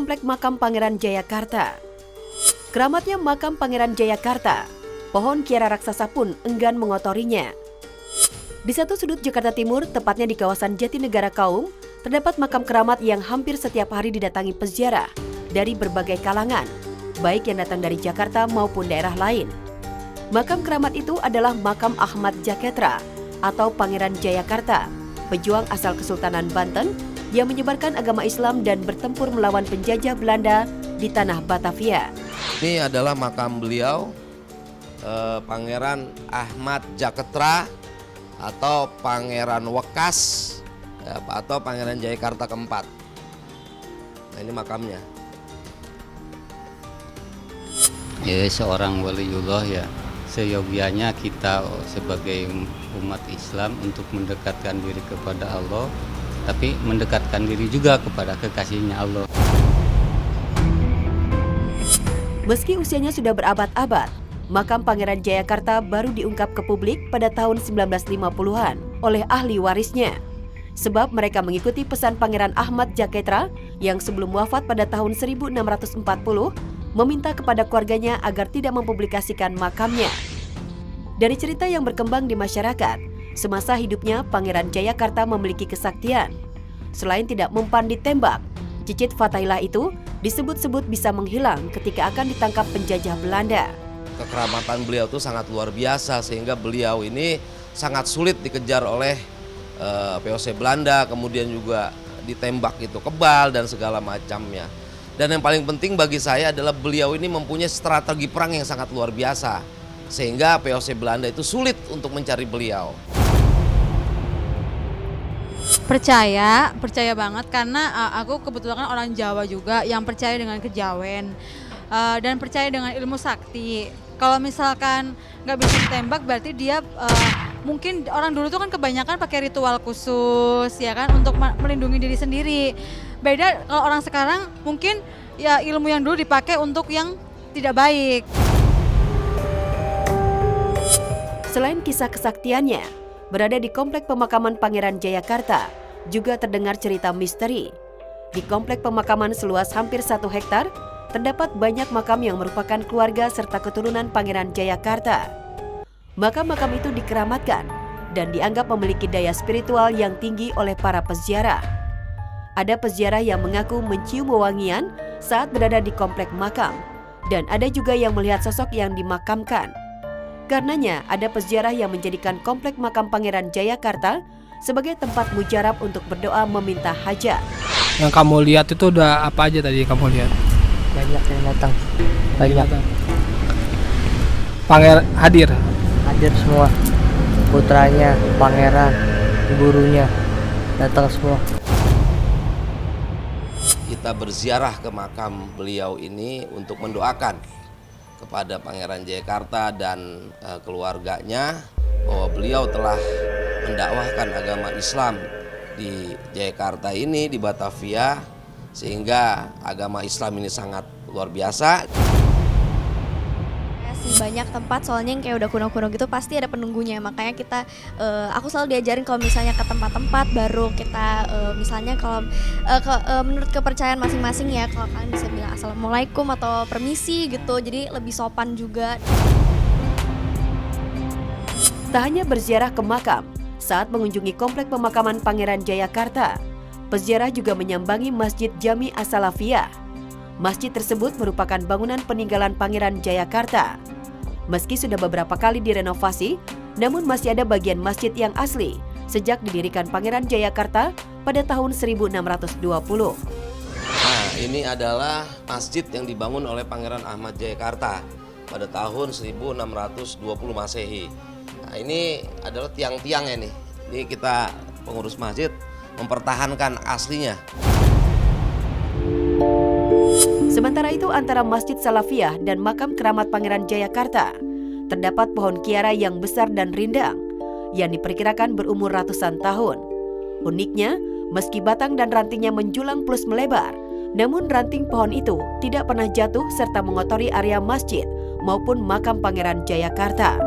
komplek makam Pangeran Jayakarta. Keramatnya makam Pangeran Jayakarta, pohon kiara raksasa pun enggan mengotorinya. Di satu sudut Jakarta Timur, tepatnya di kawasan Jatinegara Kaum, terdapat makam keramat yang hampir setiap hari didatangi peziarah dari berbagai kalangan, baik yang datang dari Jakarta maupun daerah lain. Makam keramat itu adalah makam Ahmad Jaketra atau Pangeran Jayakarta, pejuang asal Kesultanan Banten yang menyebarkan agama Islam dan bertempur melawan penjajah Belanda di tanah Batavia. Ini adalah makam beliau, Pangeran Ahmad Jaketra atau Pangeran Wekas atau Pangeran Jayakarta keempat. Nah, ini makamnya. Ya, seorang waliullah ya, seyogianya kita sebagai umat Islam untuk mendekatkan diri kepada Allah, tapi mendekatkan diri juga kepada kekasihnya Allah. Meski usianya sudah berabad-abad, makam Pangeran Jayakarta baru diungkap ke publik pada tahun 1950-an oleh ahli warisnya. Sebab mereka mengikuti pesan Pangeran Ahmad Jaketra yang sebelum wafat pada tahun 1640 meminta kepada keluarganya agar tidak mempublikasikan makamnya. Dari cerita yang berkembang di masyarakat, semasa hidupnya Pangeran Jayakarta memiliki kesaktian. Selain tidak mempan ditembak, cicit Fatailah itu disebut-sebut bisa menghilang ketika akan ditangkap penjajah Belanda. Kekeramatan beliau itu sangat luar biasa sehingga beliau ini sangat sulit dikejar oleh VOC Belanda, kemudian juga ditembak itu kebal dan segala macamnya. Dan yang paling penting bagi saya adalah beliau ini mempunyai strategi perang yang sangat luar biasa sehingga VOC Belanda itu sulit untuk mencari beliau. Percaya banget karena aku kebetulan kan orang Jawa juga yang percaya dengan kejawen dan percaya dengan ilmu sakti. Kalau misalkan nggak bisa ditembak berarti dia mungkin orang dulu tuh kan kebanyakan pakai ritual khusus ya kan untuk melindungi diri sendiri. Beda kalau orang sekarang mungkin ya ilmu yang dulu dipakai untuk yang tidak baik. Selain kisah kesaktiannya, berada di komplek pemakaman Pangeran Jayakarta juga terdengar cerita misteri. Di komplek pemakaman seluas hampir 1 hektar, terdapat banyak makam yang merupakan keluarga serta keturunan Pangeran Jayakarta. Makam-makam itu dikeramatkan dan dianggap memiliki daya spiritual yang tinggi oleh para peziarah. Ada peziarah yang mengaku mencium wewangian saat berada di komplek makam, dan ada juga yang melihat sosok yang dimakamkan. Karenanya, ada peziarah yang menjadikan komplek makam Pangeran Jayakarta sebagai tempat mujarab untuk berdoa meminta hajat. Yang kamu lihat itu udah apa aja tadi kamu lihat? Banyak yang datang. Banyak. Pangeran hadir semua. Putranya, pangeran, gurunya datang semua. Kita berziarah ke makam beliau ini untuk mendoakan kepada Pangeran Jayakarta dan keluarganya bahwa beliau telah mendakwahkan agama Islam di Jayakarta ini, di Batavia, sehingga agama Islam ini sangat luar biasa. Banyak tempat soalnya yang kayak udah kuno-kuno gitu pasti ada penunggunya, makanya kita aku selalu diajarin kalau misalnya ke tempat-tempat baru kita misalnya kalau menurut kepercayaan masing-masing ya, kalau kalian bisa bilang assalamualaikum atau permisi gitu, jadi lebih sopan juga. Tak hanya berziarah ke makam, saat mengunjungi komplek pemakaman Pangeran Jayakarta, peziarah juga menyambangi Masjid Jami As-Salafiyah. Masjid tersebut merupakan bangunan peninggalan Pangeran Jayakarta. Meski sudah beberapa kali direnovasi, namun masih ada bagian masjid yang asli sejak didirikan Pangeran Jayakarta pada tahun 1620. Nah, ini adalah masjid yang dibangun oleh Pangeran Ahmad Jayakarta pada tahun 1620 Masehi. Nah, ini adalah tiang-tiangnya nih. Ini kita pengurus masjid mempertahankan aslinya. Sementara itu antara Masjid Salafiyah dan makam keramat Pangeran Jayakarta terdapat pohon kiara yang besar dan rindang yang diperkirakan berumur ratusan tahun. Uniknya, meski batang dan rantingnya menjulang plus melebar, namun ranting pohon itu tidak pernah jatuh serta mengotori area masjid maupun makam Pangeran Jayakarta.